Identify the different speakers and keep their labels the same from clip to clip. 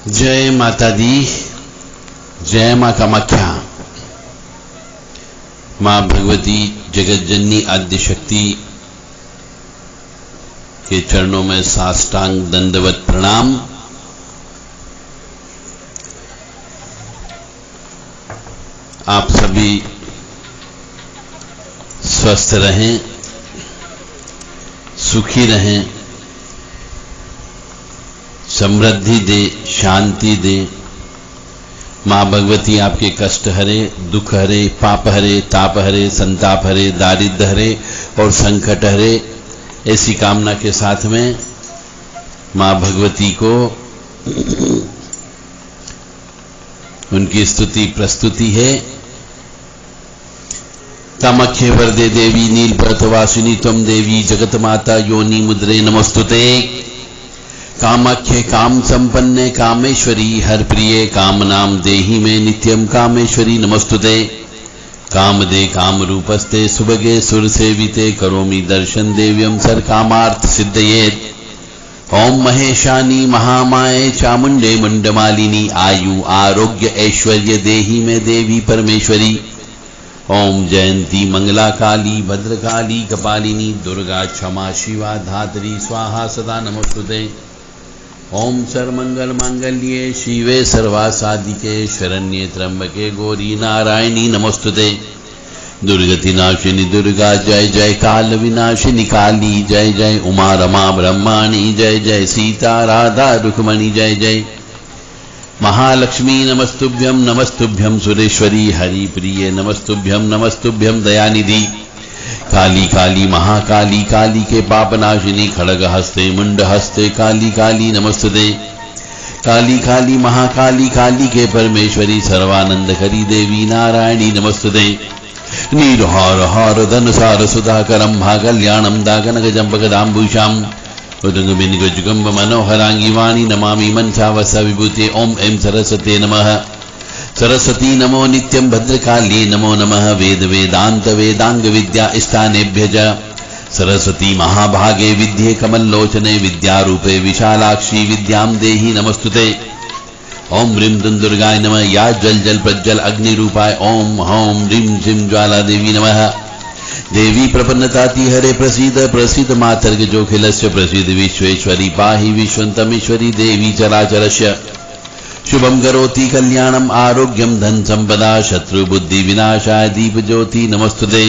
Speaker 1: जय माता दी, जय मां कामाख्या। मां भगवती जगत जननी आद्य शक्ति के चरणों में साष्टांग दंडवत प्रणाम। आप सभी स्वस्थ रहें, सुखी रहें, समृद्धि दे, शांति दे। मां भगवती आपके कष्ट हरे, दुख हरे, पाप हरे, ताप हरे, संताप हरे, दारिद्र्य हरे और संकट हरे। ऐसी कामना के साथ में मां भगवती को उनकी स्तुति प्रस्तुति है। कामाख्ये वरदे देवी नीलपर्वतवासिनी त्वं देवी जगत माता योनि मुद्रे नमस्तुते। कामाख्ये काम संपन्ने कामेश्वरी हर प्रिये काम नाम देहि में नित्यम कामेश्वरी नमस्तुते। काम दे काम रूपस्ते सुभगे सुर सेविते करोमि दर्शन देव्यम सर कामार्थ सिद्धयेत्। ओम महेशानी महामाये चामुंडे मुंडमालिनी आयु आरोग्य ऐश्वर्य देहि में देवी परमेश्वरी। ओम जयंती मंगला काली भद्रकाली कपालिनी दुर्गा क्षमा शिवा धात्री स्वाहा सदा नमस्तुते। ओम सर्वमंगल मांगल्ये शिवे सर्वासाधिके शरण्ये त्र्यंबके गौरी नारायणी नमस्तुते। दुर्गति नाशिनी दुर्गा जय जय, काल विनाशिनी काली जय जय, उमा रमा ब्रह्माणी जय जय, सीता राधा रुक्मणी जय जय। महालक्ष्मी नमस्तुभ्यं नमस्तुभ्यं, सुरेश्वरी हरि प्रिय नमस्तुभ्यं नमस्तुभ्यं, दयानिधि। काली काली महाकाली काली के पापनाशिनी खड़ग हस्ते मुंड हस्ते काली काली नमस्तुते। काली काली महाकाली काली के परमेश्वरी सर्वानंद करी देवी नारायणी नमस्तुते। नीरहार हार धनुसार सुधाकरम भागल्याणम दागनग जंबकदाम्बुषाम उदंगबिंगजुगंब मनोहरांगी वाणी नमामि मनसा वस विभूते। ओम ऐं सरस्वते नमः। सरस्वती नमो नित्यं भद्रकाली नमो नमः। वेद वेदांत वेदांग विद्या स्थानेभ्य च सरस्वती महाभागे विद्ये कमललोचने विद्यारूपे विशालाक्षी विद्यां देहि नमस्तुते। ओम ह्रीं दुं दुर्गाय नमः। या जल जल प्रज्वल अग्नि रूपाय ओम हौं ह्रीं श्रीं ज्वाला देवी नमः। देवी प्रपन्नताति हरे प्रसीद प्रसीद मातर्ग जोखिलस्य प्रसीद विश्वेश्वरी पाहि विश्वन्तमीश्वरी देवी चराचरस्य। शुभम करोति कल्याणम आरोग्यम धन संपदा शत्रु बुद्धि विनाशाय दीप ज्योति नमस्तुते।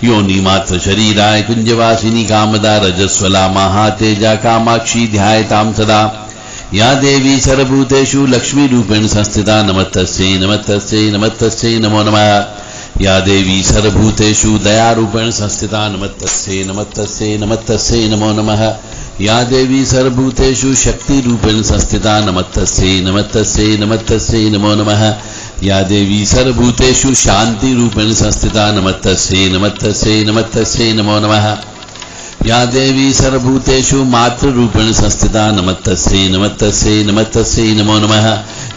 Speaker 1: योनि मात्र शरीराय कुंजवासिनी कामदा रजस्वला महातेजा कामाक्षी ध्यायतां सदा। या देवी सर्वभूतेषु लक्ष्मी रूपेण संस्थिता नमस्तस्यै नमस्तस्यै नमस्तस्यै नमो नमः। या देवी सर्वभूतेषु दया रूपेण संस्थिता नमस्तस्यै नमस्तस्यै नमस्तस्यै नमो नमः। या देवी सर्वभूतेषु शक्ति रूपेण संस्थिता नमस्तस्यै नमस्तस्यै नमस्तस्यै नमो नमः। या देवी सर्वभूतेषु शांति रूपेण संस्थिता नमस्तस्यै नमस्तस्यै नमस्तस्यै नमो नमः। या देवी सर्वभूतेषु मातृ रूपेण संस्थिता नमस्तस्यै नमस्तस्यै नमस्तस्यै नमो नमः।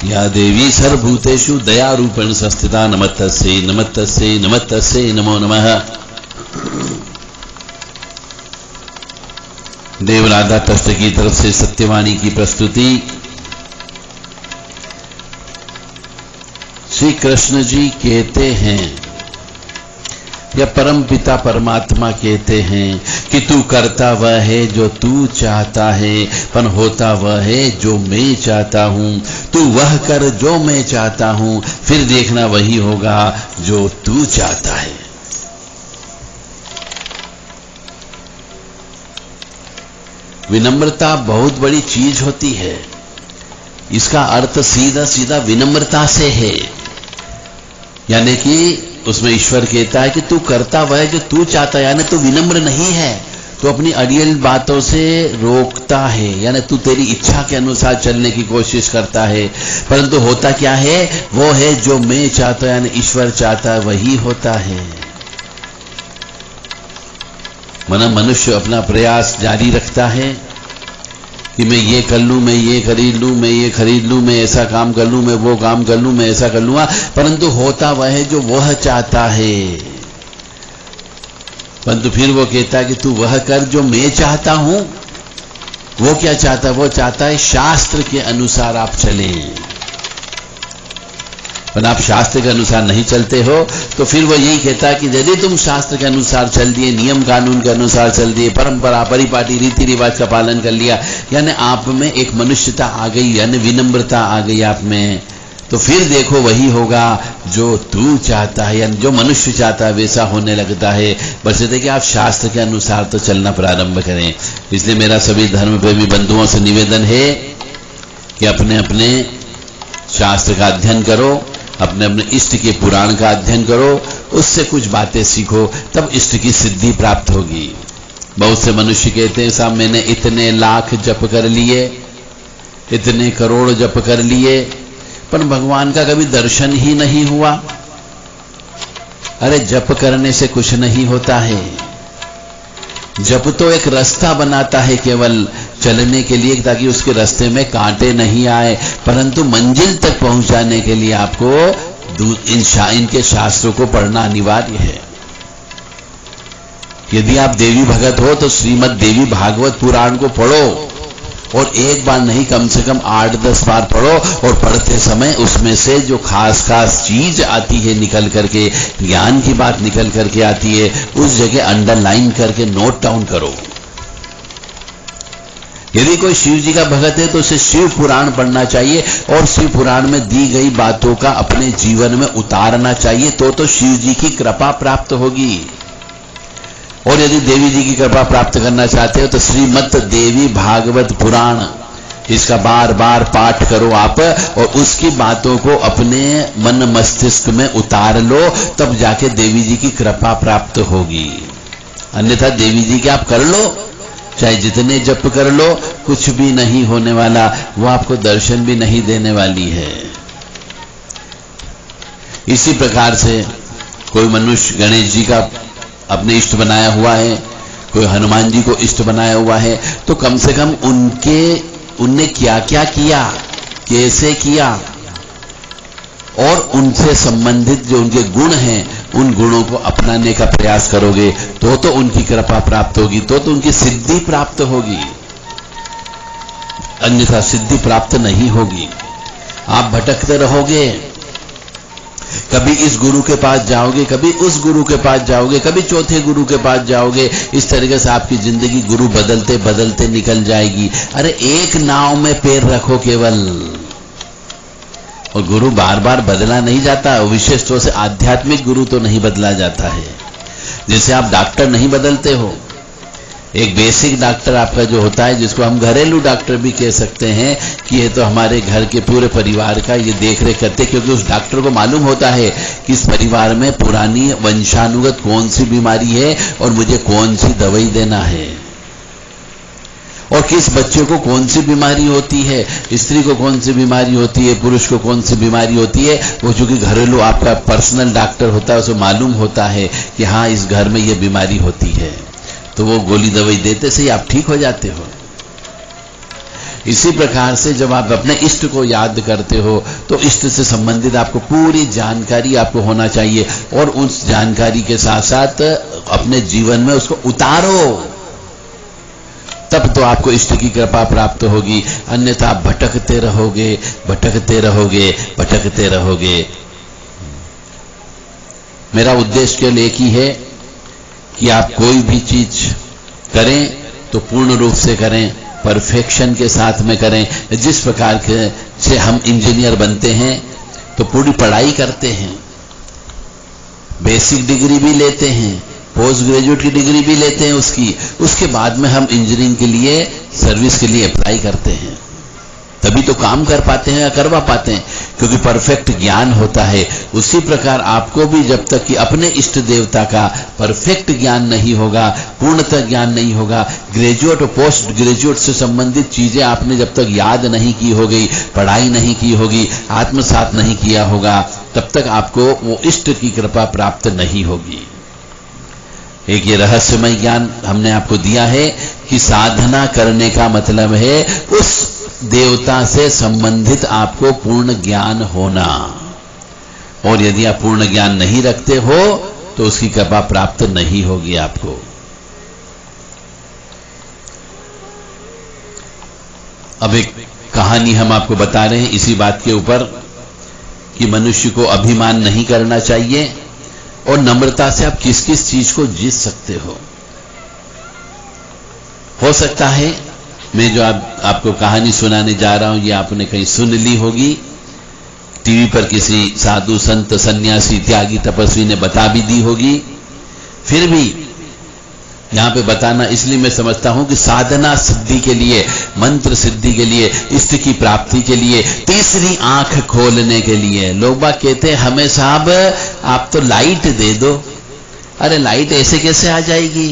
Speaker 1: या देवी सर्वभूतेषु दया रूपेण संस्थिता नमस्तस्यै नमस्तस्यै नमस्तस्यै नमो नमः। देव राधा ट्रस्ट की तरफ से सत्यवाणी की प्रस्तुति। श्री कृष्ण जी कहते हैं या परम पिता परमात्मा कहते हैं कि तू करता वह है जो तू चाहता है, पर होता वह है जो मैं चाहता हूं। तू वह कर जो मैं चाहता हूं, फिर देखना वही होगा जो तू चाहता है। विनम्रता बहुत बड़ी चीज होती है। इसका अर्थ सीधा सीधा विनम्रता से है, यानी कि उसमें ईश्वर कहता है कि तू करता वह जो तू चाहता है, यानी तू विनम्र नहीं है, तो अपनी अड़ियल बातों से रोकता है, यानी तू तेरी इच्छा के अनुसार चलने की कोशिश करता है, परंतु होता क्या है, वो है जो मैं चाहता हूं, यानी ईश्वर चाहता है वही होता है। मनुष्य अपना प्रयास जारी रखता है कि मैं ये कर लूं, मैं ये खरीद लूं, मैं ये खरीद लूं, मैं ऐसा काम कर लूं, मैं वो काम कर लूं, मैं ऐसा कर लूंगा, परंतु होता वह है जो वह चाहता है। परंतु फिर वो कहता है कि तू वह कर जो मैं चाहता हूं, वो क्या चाहता है? वो चाहता है शास्त्र के अनुसार आप चलें। पर आप शास्त्र के अनुसार नहीं चलते हो तो फिर वो यही कहता है कि यदि तुम शास्त्र के अनुसार चल दिए, नियम कानून के अनुसार चल दिए, परंपरा परिपाटी रीति रिवाज का पालन कर लिया, यानी आप में एक मनुष्यता आ गई, यानी विनम्रता आ गई आप में, तो फिर देखो वही होगा जो तू चाहता है, यानी जो मनुष्य चाहता है वैसा होने लगता है। बस ये कि आप शास्त्र के अनुसार तो चलना प्रारंभ करें। इसलिए मेरा सभी धर्म प्रेमी बंधुओं से निवेदन है कि अपने अपने शास्त्र का अध्ययन करो, अपने अपने इष्ट के पुराण का अध्ययन करो, उससे कुछ बातें सीखो, तब इष्ट की सिद्धि प्राप्त होगी। बहुत से मनुष्य कहते हैं साहब मैंने इतने लाख जप कर लिए, इतने करोड़ जप कर लिए, पर भगवान का कभी दर्शन ही नहीं हुआ। अरे जप करने से कुछ नहीं होता है। जप तो एक रास्ता बनाता है केवल चलने के लिए, ताकि उसके रास्ते में कांटे नहीं आए, परंतु मंजिल तक पहुंचाने के लिए आपको इनके शास्त्रों को पढ़ना अनिवार्य है। यदि आप देवी भगत हो तो श्रीमद् देवी भागवत पुराण को पढ़ो, और एक बार नहीं कम से कम 8-10 बार पढ़ो, और पढ़ते समय उसमें से जो खास खास चीज आती है निकल करके, ज्ञान की बात निकल करके आती है, उस जगह अंडरलाइन करके नोट डाउन करो। यदि कोई शिव जी का भगत है तो उसे शिव पुराण पढ़ना चाहिए, और शिव पुराण में दी गई बातों का अपने जीवन में उतारना चाहिए, तो शिव जी की कृपा प्राप्त होगी। और यदि देवी जी की कृपा प्राप्त करना चाहते हो तो श्रीमद् देवी भागवत पुराण, इसका बार बार पाठ करो आप, और उसकी बातों को अपने मन मस्तिष्क में उतार लो, तब जाके देवी जी की कृपा प्राप्त होगी। अन्यथा देवी जी के आप कर लो, चाहे जितने जप कर लो, कुछ भी नहीं होने वाला, वो आपको दर्शन भी नहीं देने वाली है। इसी प्रकार से कोई मनुष्य गणेश जी का अपने इष्ट बनाया हुआ है, कोई हनुमान जी को इष्ट बनाया हुआ है, तो कम से कम उनने क्या क्या किया, कैसे किया, और उनसे संबंधित जो उनके गुण हैं, उन गुणों को अपनाने का प्रयास करोगे तो उनकी कृपा प्राप्त होगी, तो उनकी सिद्धि प्राप्त होगी। अन्यथा सिद्धि प्राप्त नहीं होगी। आप भटकते रहोगे, कभी इस गुरु के पास जाओगे, कभी उस गुरु के पास जाओगे, कभी चौथे गुरु के पास जाओगे। इस तरीके से आपकी जिंदगी गुरु बदलते बदलते निकल जाएगी। अरे एक नाव में पैर रखो केवल, और गुरु बार बार बदला नहीं जाता। विशेष तौर से आध्यात्मिक गुरु तो नहीं बदला जाता है। जैसे आप डॉक्टर नहीं बदलते हो, एक बेसिक डॉक्टर आपका जो होता है, जिसको हम घरेलू डॉक्टर भी कह सकते हैं, कि ये तो हमारे घर के पूरे परिवार का ये देख रेख करते, क्योंकि उस डॉक्टर को मालूम होता है कि इस परिवार में पुरानी वंशानुगत कौन सी बीमारी है और मुझे कौन सी दवाई देना है, और किस बच्चे को कौन सी बीमारी होती है, स्त्री को कौन सी बीमारी होती है, पुरुष को कौन सी बीमारी होती है। वो चूंकि घरेलू आपका पर्सनल डॉक्टर होता है, उसे मालूम होता है कि हाँ इस घर में ये बीमारी होती है, तो वो गोली दवाई देते से ही आप ठीक हो जाते हो। इसी प्रकार से जब आप अपने इष्ट को याद करते हो तो इष्ट से संबंधित आपको पूरी जानकारी आपको होना चाहिए, और उस जानकारी के साथ साथ अपने जीवन में उसको उतारो, तब तो आपको इष्ट की कृपा प्राप्त होगी। अन्यथा आप भटकते रहोगे, भटकते रहोगे, भटकते रहोगे। मेरा उद्देश्य केवल एक ही है कि आप कोई भी चीज करें तो पूर्ण रूप से करें, परफेक्शन के साथ में करें। जिस प्रकार के से हम इंजीनियर बनते हैं तो पूरी पढ़ाई करते हैं, बेसिक डिग्री भी लेते हैं, पोस्ट ग्रेजुएट की डिग्री भी लेते हैं उसके बाद में हम इंजीनियरिंग के लिए सर्विस के लिए अप्लाई करते हैं, तभी तो काम कर पाते हैं या करवा पाते हैं, क्योंकि परफेक्ट ज्ञान होता है। उसी प्रकार आपको भी जब तक कि अपने इष्ट देवता का परफेक्ट ज्ञान नहीं होगा, पूर्णतः ज्ञान नहीं होगा, ग्रेजुएट और पोस्ट ग्रेजुएट से संबंधित चीजें आपने जब तक याद नहीं की होगी, पढ़ाई नहीं की होगी, आत्मसात नहीं किया होगा, तब तक आपको वो इष्ट की कृपा प्राप्त नहीं होगी। एक ये रहस्यमय ज्ञान हमने आपको दिया है कि साधना करने का मतलब है उस देवता से संबंधित आपको पूर्ण ज्ञान होना, और यदि आप पूर्ण ज्ञान नहीं रखते हो तो उसकी कृपा प्राप्त नहीं होगी आपको। अब एक कहानी हम आपको बता रहे हैं इसी बात के ऊपर कि मनुष्य को अभिमान नहीं करना चाहिए और नम्रता से आप किस किस चीज को जीत सकते हो सकता है मैं जो आपको कहानी सुनाने जा रहा हूं ये आपने कहीं सुन ली होगी, टीवी पर किसी साधु संत सन्यासी त्यागी तपस्वी ने बता भी दी होगी, फिर भी यहां पे बताना इसलिए मैं समझता हूं कि साधना सिद्धि के लिए, मंत्र सिद्धि के लिए, इष्ट की प्राप्ति के लिए, तीसरी आंख खोलने के लिए लोग बात कहते हैं हमें साहब आप तो लाइट दे दो। अरे लाइट ऐसे कैसे आ जाएगी?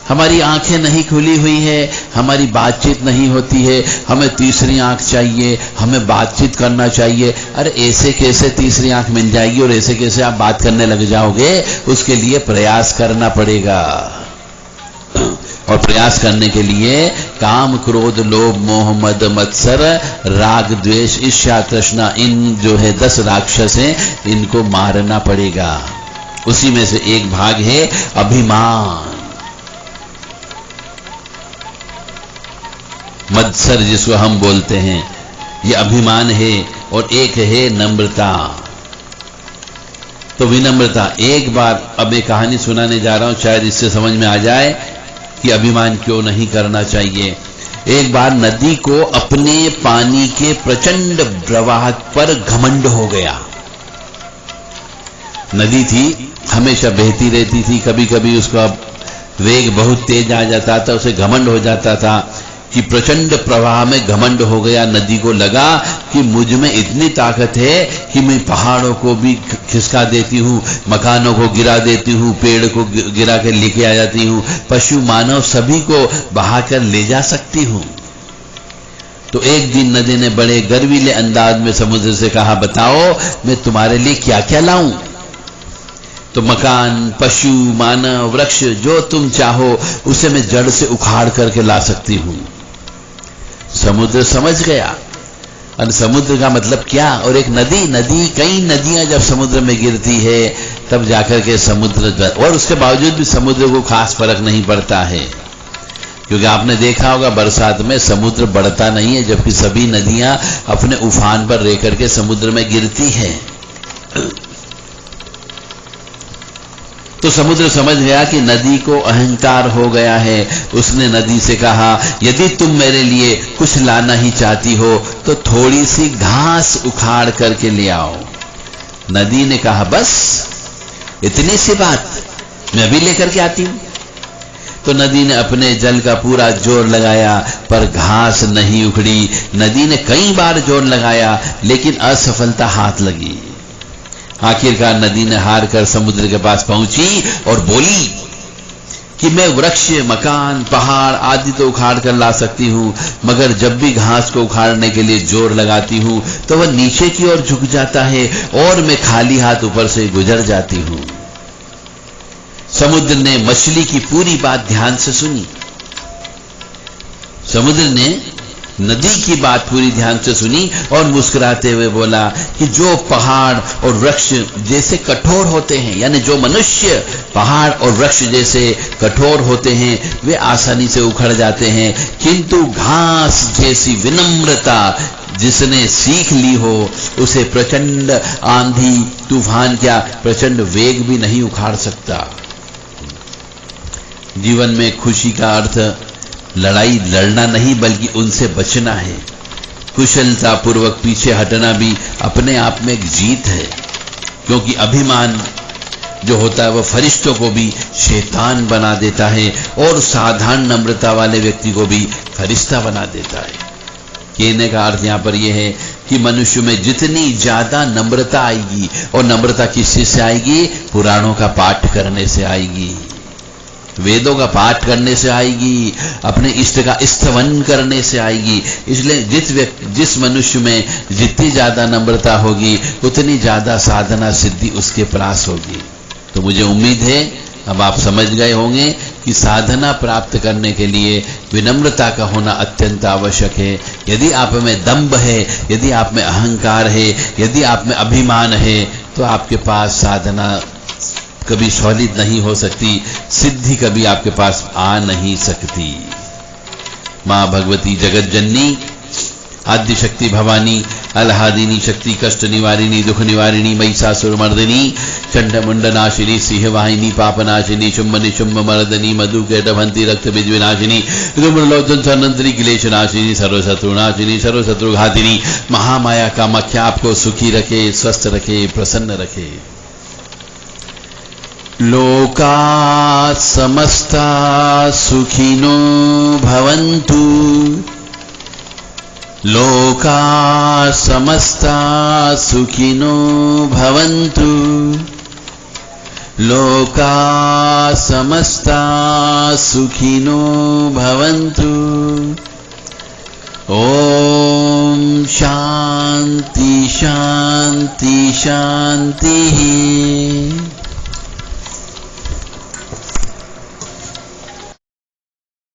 Speaker 1: हमारी आंखें नहीं खुली हुई है, हमारी बातचीत नहीं होती है, हमें तीसरी आंख चाहिए, हमें बातचीत करना चाहिए। अरे ऐसे कैसे तीसरी आंख मिल जाएगी और ऐसे कैसे आप बात करने लग जाओगे? उसके लिए प्रयास करना पड़ेगा और प्रयास करने के लिए काम क्रोध लोभ मोह मद मत्सर राग द्वेष ईर्ष्या तृष्णा इन जो है 10 राक्षस हैं, इनको मारना पड़ेगा। उसी में से एक भाग है अभिमान, मत्सर जिसको हम बोलते हैं, ये अभिमान है। और एक है नम्रता। तो विनम्रता, एक बार अब एक कहानी सुनाने जा रहा हूं, शायद इससे समझ में आ जाए कि अभिमान क्यों नहीं करना चाहिए। एक बार नदी को अपने पानी के प्रचंड प्रवाह पर घमंड हो गया। नदी थी, हमेशा बहती रहती थी, कभी कभी उसका वेग बहुत तेज आ जाता था, उसे घमंड हो जाता था कि प्रचंड प्रवाह में घमंड हो गया। नदी को लगा कि मुझ में इतनी ताकत है कि मैं पहाड़ों को भी खिसका देती हूँ, मकानों को गिरा देती हूँ, पेड़ को गिरा कर लेके आ जाती हूँ, पशु मानव सभी को बहाकर ले जा सकती हूँ। तो एक दिन नदी ने बड़े गर्वीले अंदाज में समुद्र से कहा, बताओ मैं तुम्हारे लिए क्या क्या लाऊं? तो मकान, पशु, मानव, वृक्ष जो तुम चाहो उसे मैं जड़ से उखाड़ करके ला सकती हूं। समुद्र समझ गया। और समुद्र का मतलब क्या? और एक नदी, कई नदियां जब समुद्र में गिरती है तब जाकर के समुद्र, और उसके बावजूद भी समुद्र को खास फर्क नहीं पड़ता है, क्योंकि आपने देखा होगा बरसात में समुद्र बढ़ता नहीं है, जबकि सभी नदियां अपने उफान पर रह करके समुद्र में गिरती है। तो समुद्र समझ गया कि नदी को अहंकार हो गया है। उसने नदी से कहा, यदि तुम मेरे लिए कुछ लाना ही चाहती हो तो थोड़ी सी घास उखाड़ करके ले आओ। नदी ने कहा, बस इतनी सी बात, मैं अभी लेकर के आती हूं। तो नदी ने अपने जल का पूरा जोर लगाया पर घास नहीं उखड़ी। नदी ने कई बार जोर लगाया लेकिन असफलता हाथ लगी। आखिरकार नदी ने हार कर समुद्र के पास पहुंची और बोली कि मैं वृक्ष, मकान, पहाड़ आदि तो उखाड़ कर ला सकती हूं, मगर जब भी घास को उखाड़ने के लिए जोर लगाती हूं तो वह नीचे की ओर झुक जाता है और मैं खाली हाथ ऊपर से गुजर जाती हूं। समुद्र ने मछली की पूरी बात ध्यान से सुनी। समुद्र ने नदी की बात पूरी ध्यान से सुनी और मुस्कुराते हुए बोला कि जो पहाड़ और वृक्ष जैसे कठोर होते हैं, यानी जो मनुष्य पहाड़ और वृक्ष जैसे कठोर होते हैं वे आसानी से उखड़ जाते हैं, किंतु घास जैसी विनम्रता जिसने सीख ली हो उसे प्रचंड आंधी तूफान क्या प्रचंड वेग भी नहीं उखाड़ सकता। जीवन में खुशी का अर्थ लड़ाई लड़ना नहीं बल्कि उनसे बचना है। कुशलता पूर्वक पीछे हटना भी अपने आप में एक जीत है, क्योंकि अभिमान जो होता है वह फरिश्तों को भी शैतान बना देता है और साधारण नम्रता वाले व्यक्ति को भी फरिश्ता बना देता है। कहने का अर्थ यहां पर यह है कि मनुष्य में जितनी ज्यादा नम्रता आएगी, और नम्रता किस चीज से आएगी? पुराणों का पाठ करने से आएगी, वेदों का पाठ करने से आएगी, अपने इष्ट का स्तवन करने से आएगी। इसलिए जिस मनुष्य में जितनी ज्यादा नम्रता होगी उतनी ज्यादा साधना सिद्धि उसके पास होगी। तो मुझे उम्मीद है अब आप समझ गए होंगे कि साधना प्राप्त करने के लिए विनम्रता का होना अत्यंत आवश्यक है। यदि आप में दंभ है, यदि आप में अहंकार है, यदि आप में अभिमान है, तो आपके पास साधना कभी सॉलिड नहीं हो सकती, सिद्धि कभी आपके पास आ नहीं सकती। माँ भगवती जगत जननी, आद्य शक्ति भवानी, अलहादिनी शक्ति, कष्ट निवारिणी, दुख निवारिणी, महिषासुर मर्दिनी, चंड मुंड नाशिनी, सिंह वाहिनी, पापनाशिनी, शुंभ निशुंभ मर्दनी, मधु केटभंती, रक्त बीज विनाशिनी, धूम्रलोचन सनंतरी, क्लेश नाशिनी, सर्वशत्रु नाशिनी, सर्वशत्रु घातिनी, महामाया कामाख्या आपको सुखी रखे, स्वस्थ रखे, प्रसन्न रखे। लोका समस्ता सुखिनो भवन्तु, लोका समस्ता सुखिनो भवन्तु, लोका समस्ता सुखिनो भवन्तु। ओम शांति शांति शांति।